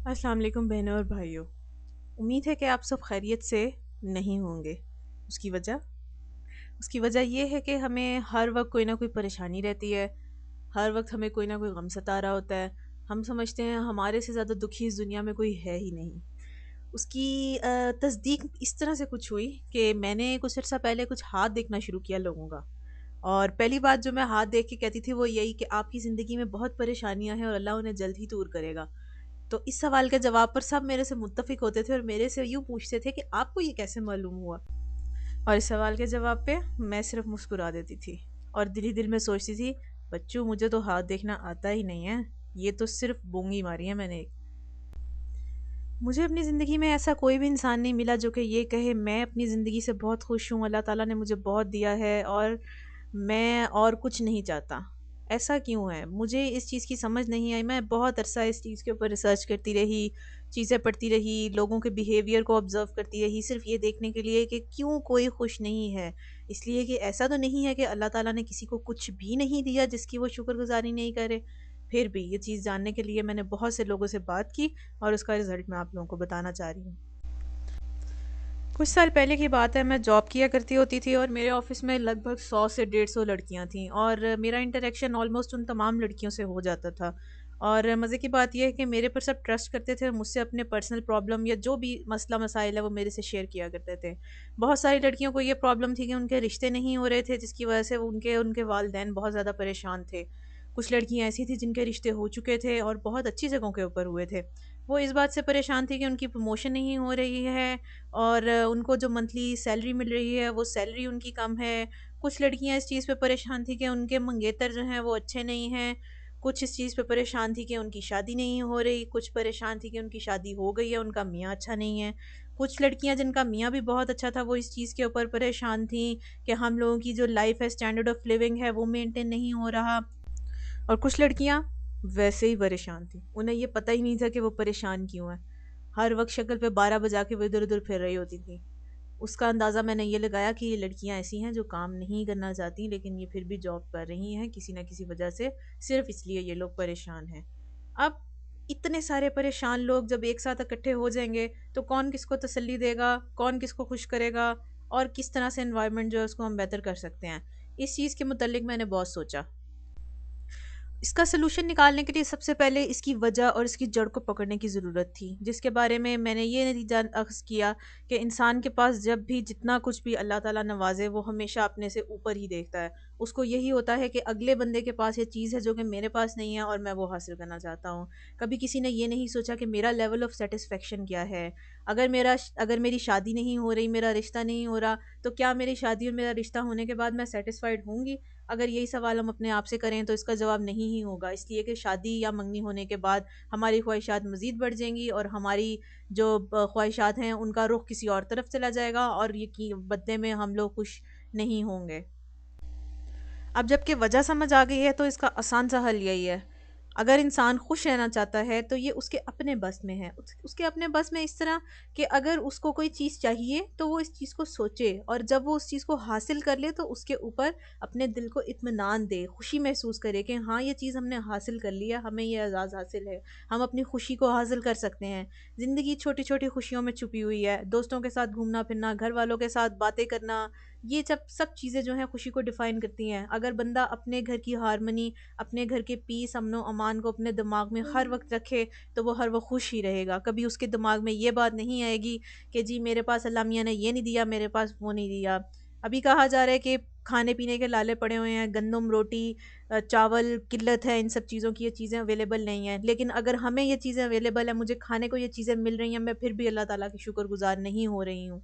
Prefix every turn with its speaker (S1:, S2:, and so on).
S1: السلام علیکم بہنوں اور بھائیوں، امید ہے کہ آپ سب خیریت سے نہیں ہوں گے۔ اس کی وجہ یہ ہے کہ ہمیں ہر وقت کوئی نہ کوئی پریشانی رہتی ہے، ہر وقت ہمیں کوئی نہ کوئی غم ستا رہا ہوتا ہے۔ ہم سمجھتے ہیں ہمارے سے زیادہ دکھی اس دنیا میں کوئی ہے ہی نہیں۔ اس کی تصدیق اس طرح سے کچھ ہوئی کہ میں نے کچھ عرصہ پہلے کچھ ہاتھ دیکھنا شروع کیا لوگوں کا، اور پہلی بات جو میں ہاتھ دیکھ کے کہتی تھی وہ یہی کہ آپ کی زندگی میں بہت پریشانیاں ہیں اور اللہ انہیں جلد ہی دور کرے گا۔ تو اس سوال کے جواب پر سب میرے سے متفق ہوتے تھے اور میرے سے یوں پوچھتے تھے کہ آپ کو یہ کیسے معلوم ہوا؟ اور اس سوال کے جواب پہ میں صرف مسکرا دیتی تھی اور دل ہی دل میں سوچتی تھی، بچوں مجھے تو ہاتھ دیکھنا آتا ہی نہیں ہے، یہ تو صرف بونگی ماری ہے میں نے۔ مجھے اپنی زندگی میں ایسا کوئی بھی انسان نہیں ملا جو کہ یہ کہے میں اپنی زندگی سے بہت خوش ہوں، اللہ تعالیٰ نے مجھے بہت دیا ہے اور میں اور کچھ نہیں چاہتا۔ ایسا کیوں ہے؟ مجھے اس چیز کی سمجھ نہیں آئی۔ میں بہت عرصہ اس چیز کے اوپر ریسرچ کرتی رہی، چیزیں پڑھتی رہی، لوگوں کے بیہیویئر کو آبزرو کرتی رہی، صرف یہ دیکھنے کے لیے کہ کیوں کوئی خوش نہیں ہے۔ اس لیے کہ ایسا تو نہیں ہے کہ اللہ تعالیٰ نے کسی کو کچھ بھی نہیں دیا جس کی وہ شکر گزاری نہیں کرے۔ پھر بھی یہ چیز جاننے کے لیے میں نے بہت سے لوگوں سے بات کی اور اس کا رزلٹ میں آپ لوگوں کو بتانا چاہ رہی ہوں۔ کچھ سال پہلے کی بات ہے، میں جاب کیا کرتی ہوتی تھی اور میرے آفس میں لگ بھگ 100 سے 150 لڑکیاں تھیں اور میرا انٹریکشن آلموسٹ ان تمام لڑکیوں سے ہو جاتا تھا۔ اور مزے کی بات یہ ہے کہ میرے پر سب ٹرسٹ کرتے تھے اور مجھ سے اپنے پرسنل پرابلم یا جو بھی مسئلہ مسائل ہے وہ میرے سے شیئر کیا کرتے تھے۔ بہت ساری لڑکیوں کو یہ پرابلم تھی کہ ان کے رشتے نہیں ہو رہے تھے، جس کی وجہ سے ان کے والدین بہت زیادہ پریشان تھے۔ کچھ لڑکیاں ایسی تھیں جن کے رشتے ہو چکے تھے اور بہت اچھی جگہوں کے اوپر ہوئے تھے، وہ اس بات سے پریشان تھی کہ ان کی پروموشن نہیں ہو رہی ہے اور ان کو جو منتھلی سیلری مل رہی ہے وہ سیلری ان کی کم ہے۔ کچھ لڑکیاں اس چیز پہ پریشان تھیں کہ ان کے منگیتر جو ہیں وہ اچھے نہیں ہیں۔ کچھ اس چیز پہ پریشان تھی کہ ان کی شادی نہیں ہو رہی، کچھ پریشان تھی کہ ان کی شادی ہو گئی ہے، ان کا میاں اچھا نہیں ہے۔ کچھ لڑکیاں جن کا میاں بھی بہت اچھا تھا وہ اس چیز کے اوپر پریشان تھیں کہ ہم لوگوں کی جو لائف ہے، اسٹینڈرڈ آف لیونگ ہے، وہ مینٹین نہیں ہو رہا۔ اور کچھ لڑکیاں ویسے ہی پریشان تھیں، انہیں یہ پتہ ہی نہیں تھا کہ وہ پریشان کیوں ہیں۔ ہر وقت شکل پہ 12 بجا کے وہ ادھر ادھر پھر رہی ہوتی تھیں۔ اس کا اندازہ میں نے یہ لگایا کہ یہ لڑکیاں ایسی ہیں جو کام نہیں کرنا چاہتی لیکن یہ پھر بھی جاب کر رہی ہیں کسی نہ کسی وجہ سے، صرف اس لیے یہ لوگ پریشان ہیں۔ اب اتنے سارے پریشان لوگ جب ایک ساتھ اکٹھے ہو جائیں گے تو کون کس کو تسلی دے گا، کون کس کو خوش کرے گا، اور کس طرح سے انوائرمنٹ جو ہے اس کو ہم بہتر کر سکتے ہیں؟ اس چیز کے متعلق میں نے بہت سوچا۔ اس کا سلوشن نکالنے کے لیے سب سے پہلے اس کی وجہ اور اس کی جڑ کو پکڑنے کی ضرورت تھی، جس کے بارے میں نے یہ نتیجہ اخذ کیا کہ انسان کے پاس جب بھی جتنا کچھ بھی اللہ تعالیٰ نوازے وہ ہمیشہ اپنے سے اوپر ہی دیکھتا ہے۔ اس کو یہی ہوتا ہے کہ اگلے بندے کے پاس یہ چیز ہے جو کہ میرے پاس نہیں ہے اور میں وہ حاصل کرنا چاہتا ہوں۔ کبھی کسی نے یہ نہیں سوچا کہ میرا لیول آف سیٹسفیکشن کیا ہے۔ اگر میری شادی نہیں ہو رہی، میرا رشتہ نہیں ہو رہا، تو کیا میری شادی اور میرا رشتہ ہونے کے بعد میں سیٹسفائیڈ ہوں گی؟ اگر یہی سوال ہم اپنے آپ سے کریں تو اس کا جواب نہیں ہی ہوگا، اس لیے کہ شادی یا منگنی ہونے کے بعد ہماری خواہشات مزید بڑھ جائیں گی اور ہماری جو خواہشات ہیں ان کا رخ کسی اور طرف چلا جائے گا اور یہ بدلے میں ہم لوگ خوش نہیں ہوں گے۔ اب جب کہ وجہ سمجھ آ گئی ہے تو اس کا آسان سا حل یہی ہے، اگر انسان خوش رہنا چاہتا ہے تو یہ اس کے اپنے بس میں ہے۔ اس کے اپنے بس میں اس طرح کہ اگر اس کو کوئی چیز چاہیے تو وہ اس چیز کو سوچے، اور جب وہ اس چیز کو حاصل کر لے تو اس کے اوپر اپنے دل کو اطمینان دے، خوشی محسوس کرے کہ ہاں یہ چیز ہم نے حاصل کر لیا، ہمیں یہ اعزاز حاصل ہے، ہم اپنی خوشی کو حاصل کر سکتے ہیں۔ زندگی چھوٹی چھوٹی خوشیوں میں چھپی ہوئی ہے، دوستوں کے ساتھ گھومنا پھرنا، گھر والوں کے ساتھ باتیں کرنا، یہ سب چیزیں جو ہیں خوشی کو ڈیفائن کرتی ہیں۔ اگر بندہ اپنے گھر کی ہارمنی، اپنے گھر کے پیس، امن و امان کو اپنے دماغ میں ہر وقت رکھے تو وہ ہر وقت خوش ہی رہے گا۔ کبھی اس کے دماغ میں یہ بات نہیں آئے گی کہ جی میرے پاس اللہ میاں نے یہ نہیں دیا، میرے پاس وہ نہیں دیا۔ ابھی کہا جا رہا ہے کہ کھانے پینے کے لالے پڑے ہوئے ہیں، گندم روٹی چاول قلت ہے، ان سب چیزوں کی یہ چیزیں اویلیبل نہیں ہیں، لیکن اگر ہمیں یہ چیزیں اویلیبل ہیں، مجھے کھانے کو یہ چیزیں مل رہی ہیں، میں پھر بھی اللہ تعالیٰ کی شکر گزار نہیں ہو رہی ہوں۔